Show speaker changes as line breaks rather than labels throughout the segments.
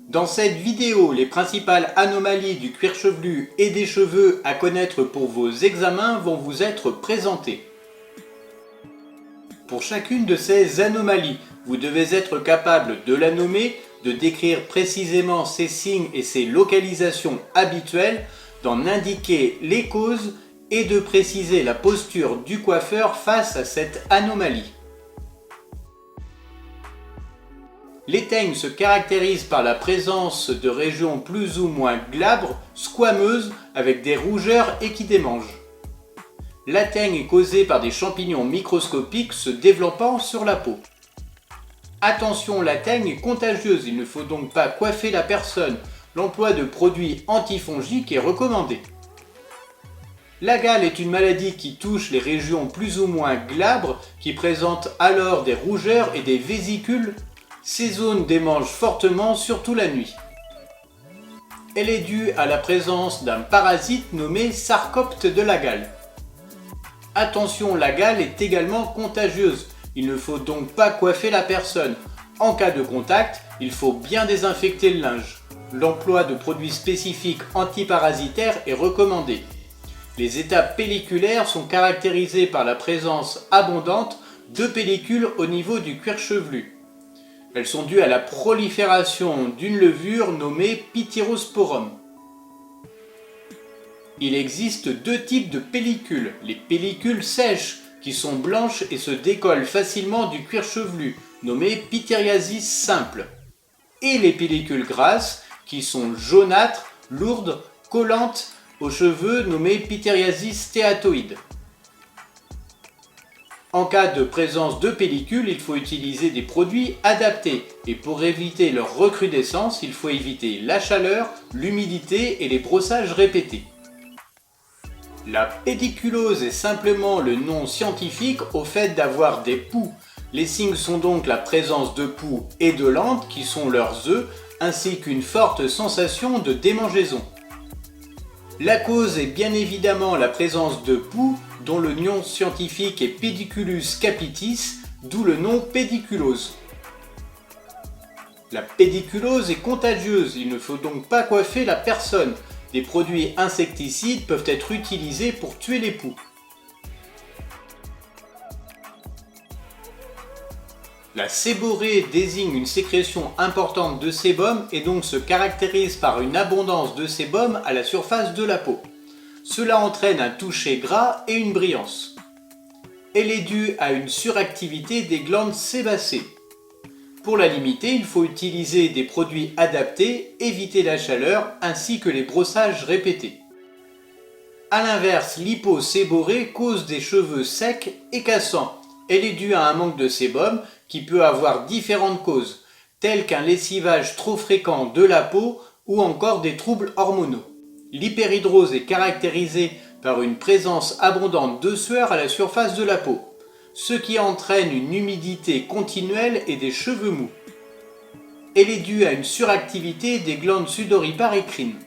Dans cette vidéo, les principales anomalies du cuir chevelu et des cheveux à connaître pour vos examens vont vous être présentées. Pour chacune de ces anomalies, vous devez être capable de la nommer, de décrire précisément ses signes et ses localisations habituelles, d'en indiquer les causes et de préciser la posture du coiffeur face à cette anomalie. Les teignes se caractérisent par la présence de régions plus ou moins glabres, squameuses, avec des rougeurs et qui démangent. La teigne est causée par des champignons microscopiques se développant sur la peau. Attention, la teigne est contagieuse, il ne faut donc pas coiffer la personne. L'emploi de produits antifongiques est recommandé. La gale est une maladie qui touche les régions plus ou moins glabres, qui présentent alors des rougeurs et des vésicules. Ces zones démangent fortement, surtout la nuit. Elle est due à la présence d'un parasite nommé sarcopte de la gale. Attention, la gale est également contagieuse. Il ne faut donc pas coiffer la personne. En cas de contact, il faut bien désinfecter le linge. L'emploi de produits spécifiques antiparasitaires est recommandé. Les étapes pelliculaires sont caractérisées par la présence abondante de pellicules au niveau du cuir chevelu. Elles sont dues à la prolifération d'une levure nommée Pityrosporum. Il existe deux types de pellicules. Les pellicules sèches, qui sont blanches et se décollent facilement du cuir chevelu, nommées pityriasis simple. Et les pellicules grasses, qui sont jaunâtres, lourdes, collantes aux cheveux, nommées pityriasis stéatoïde. En cas de présence de pellicules, il faut utiliser des produits adaptés et pour éviter leur recrudescence, il faut éviter la chaleur, l'humidité et les brossages répétés. La pédiculose est simplement le nom scientifique au fait d'avoir des poux. Les signes sont donc la présence de poux et de lentes qui sont leurs œufs, ainsi qu'une forte sensation de démangeaison. La cause est bien évidemment la présence de poux, dont le nom scientifique est Pediculus capitis, d'où le nom pédiculose. La pédiculose est contagieuse, il ne faut donc pas coiffer la personne. Des produits insecticides peuvent être utilisés pour tuer les poux. La séborrhée désigne une sécrétion importante de sébum et donc se caractérise par une abondance de sébum à la surface de la peau. Cela entraîne un toucher gras et une brillance. Elle est due à une suractivité des glandes sébacées. Pour la limiter, il faut utiliser des produits adaptés, éviter la chaleur ainsi que les brossages répétés. A l'inverse, l'hyposéborrhée cause des cheveux secs et cassants. Elle est due à un manque de sébum qui peut avoir différentes causes, telles qu'un lessivage trop fréquent de la peau ou encore des troubles hormonaux. L'hyperhidrose est caractérisée par une présence abondante de sueur à la surface de la peau, ce qui entraîne une humidité continuelle et des cheveux mous. Elle est due à une suractivité des glandes sudoripares et crines.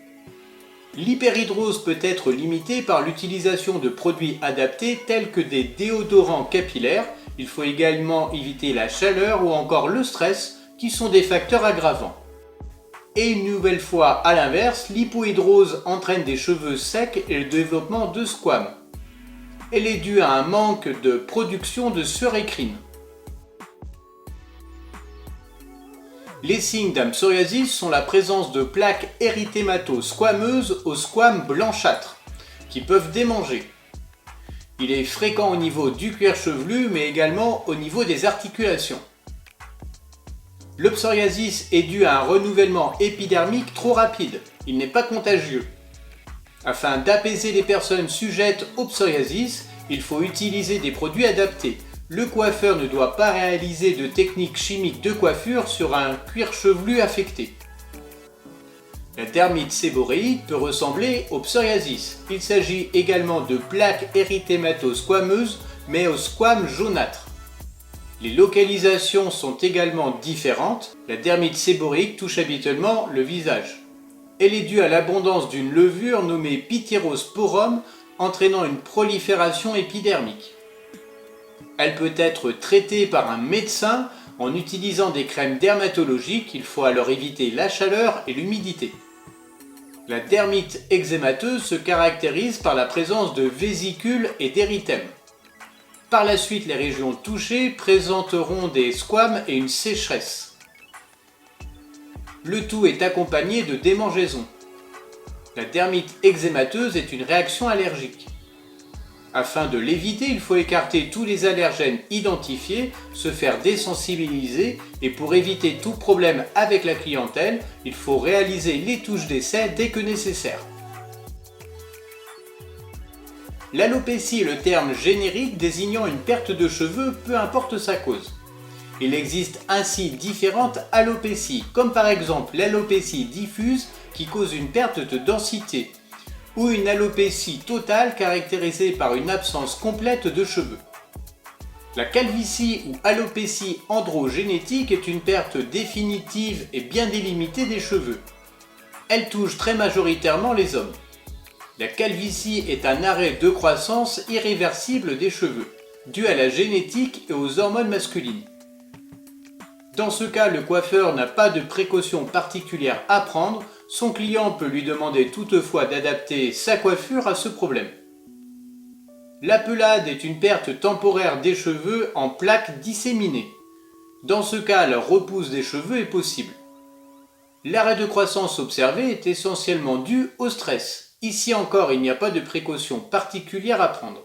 L'hyperhidrose peut être limitée par l'utilisation de produits adaptés tels que des déodorants capillaires. Il faut également éviter la chaleur ou encore le stress qui sont des facteurs aggravants. Et une nouvelle fois à l'inverse, l'hypohidrose entraîne des cheveux secs et le développement de squames. Elle est due à un manque de production de surécrine. Les signes d'un psoriasis sont la présence de plaques érythémato-squameuses aux squames blanchâtres, qui peuvent démanger. Il est fréquent au niveau du cuir chevelu, mais également au niveau des articulations. Le psoriasis est dû à un renouvellement épidermique trop rapide. Il n'est pas contagieux. Afin d'apaiser les personnes sujettes au psoriasis, il faut utiliser des produits adaptés. Le coiffeur ne doit pas réaliser de techniques chimiques de coiffure sur un cuir chevelu affecté. La dermite séborrhéique peut ressembler au psoriasis. Il s'agit également de plaques érythémato-squameuses, mais aux squames jaunâtres. Les localisations sont également différentes. La dermite séborrhéique touche habituellement le visage. Elle est due à l'abondance d'une levure nommée Pityrosporum, entraînant une prolifération épidermique. Elle peut être traitée par un médecin En utilisant des crèmes dermatologiques, il faut alors éviter la chaleur et l'humidité. La dermite eczémateuse se caractérise par la présence de vésicules et d'érythèmes. Par la suite, les régions touchées présenteront des squames et une sécheresse. Le tout est accompagné de démangeaisons. La dermite eczémateuse est une réaction allergique. Afin de l'éviter, il faut écarter tous les allergènes identifiés, se faire désensibiliser et pour éviter tout problème avec la clientèle, il faut réaliser les touches d'essai dès que nécessaire. L'alopécie est le terme générique désignant une perte de cheveux, peu importe sa cause. Il existe ainsi différentes alopécies, comme par exemple l'alopécie diffuse qui cause une perte de densité, ou une alopécie totale caractérisée par une absence complète de cheveux. La calvitie ou alopécie androgénétique est une perte définitive et bien délimitée des cheveux. Elle touche très majoritairement les hommes. La calvitie est un arrêt de croissance irréversible des cheveux, dû à la génétique et aux hormones masculines. Dans ce cas, le coiffeur n'a pas de précautions particulières à prendre, son client peut lui demander toutefois d'adapter sa coiffure à ce problème. La pelade est une perte temporaire des cheveux en plaques disséminées. Dans ce cas, la repousse des cheveux est possible. L'arrêt de croissance observé est essentiellement dû au stress. Ici encore, il n'y a pas de précautions particulières à prendre.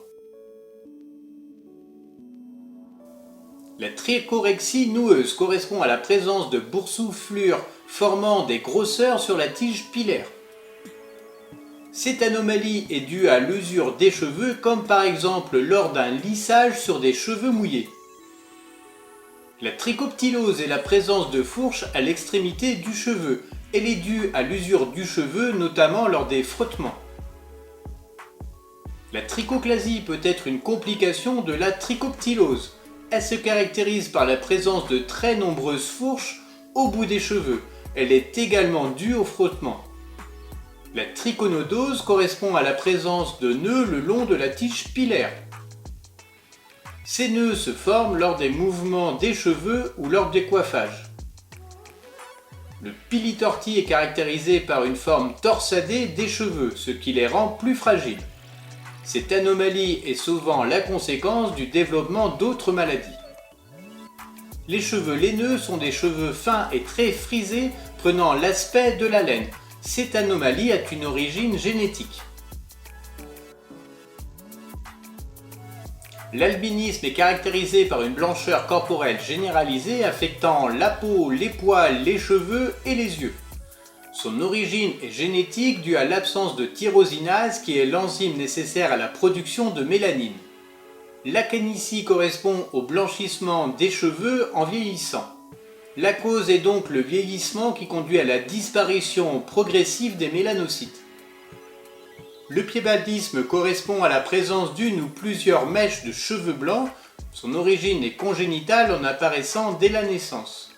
La trichorexie noueuse correspond à la présence de boursouflures formant des grosseurs sur la tige pilaire. Cette anomalie est due à l'usure des cheveux comme par exemple lors d'un lissage sur des cheveux mouillés. La trichoptilose est la présence de fourches à l'extrémité du cheveu. Elle est due à l'usure du cheveu notamment lors des frottements. La trichoclasie peut être une complication de la trichoptilose. Elle se caractérise par la présence de très nombreuses fourches au bout des cheveux. Elle est également due au frottement. La trichonodose correspond à la présence de nœuds le long de la tige pilaire. Ces nœuds se forment lors des mouvements des cheveux ou lors des coiffages. Le pili-torti est caractérisé par une forme torsadée des cheveux, ce qui les rend plus fragiles. Cette anomalie est souvent la conséquence du développement d'autres maladies. Les cheveux laineux sont des cheveux fins et très frisés prenant l'aspect de la laine. Cette anomalie a une origine génétique. L'albinisme est caractérisé par une blancheur corporelle généralisée affectant la peau, les poils, les cheveux et les yeux. Son origine est génétique due à l'absence de tyrosinase qui est l'enzyme nécessaire à la production de mélanine. L'acanicie correspond au blanchissement des cheveux en vieillissant. La cause est donc le vieillissement qui conduit à la disparition progressive des mélanocytes. Le piébaldisme correspond à la présence d'une ou plusieurs mèches de cheveux blancs. Son origine est congénitale en apparaissant dès la naissance.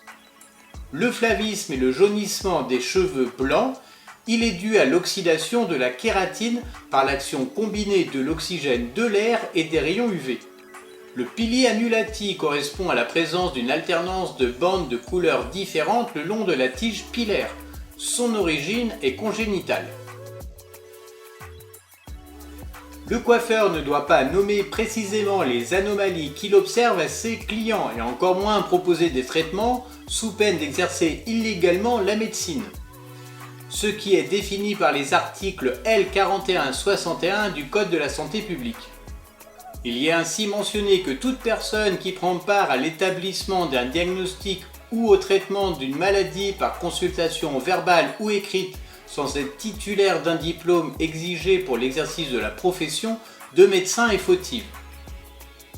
Le flavisme est le jaunissement des cheveux blancs. Il est dû à l'oxydation de la kératine par l'action combinée de l'oxygène de l'air et des rayons UV. Le pili annulati correspond à la présence d'une alternance de bandes de couleurs différentes le long de la tige pilaire. Son origine est congénitale. Le coiffeur ne doit pas nommer précisément les anomalies qu'il observe à ses clients et encore moins proposer des traitements sous peine d'exercer illégalement la médecine. Ce qui est défini par les articles L4161 du Code de la santé publique. Il y est ainsi mentionné que toute personne qui prend part à l'établissement d'un diagnostic ou au traitement d'une maladie par consultation verbale ou écrite sans être titulaire d'un diplôme exigé pour l'exercice de la profession de médecin est fautive.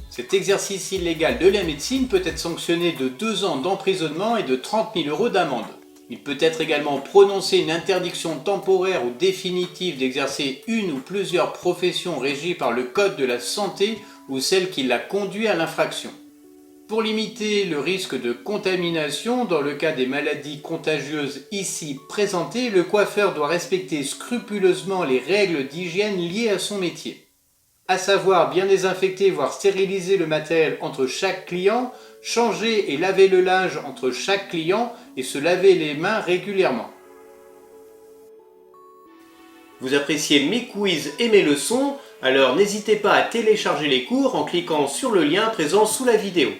Cet exercice illégal de la médecine peut être sanctionné de 2 ans d'emprisonnement et de 30 000 € d'amende. Il peut être également prononcé une interdiction temporaire ou définitive d'exercer une ou plusieurs professions régies par le Code de la santé ou celle qui l'a conduit à l'infraction. Pour limiter le risque de contamination dans le cas des maladies contagieuses ici présentées, le coiffeur doit respecter scrupuleusement les règles d'hygiène liées à son métier. à savoir bien désinfecter voire stériliser le matériel entre chaque client, changer et laver le linge entre chaque client et se laver les mains régulièrement. Vous appréciez mes quiz et mes leçons, alors n'hésitez pas à télécharger les cours en cliquant sur le lien présent sous la vidéo.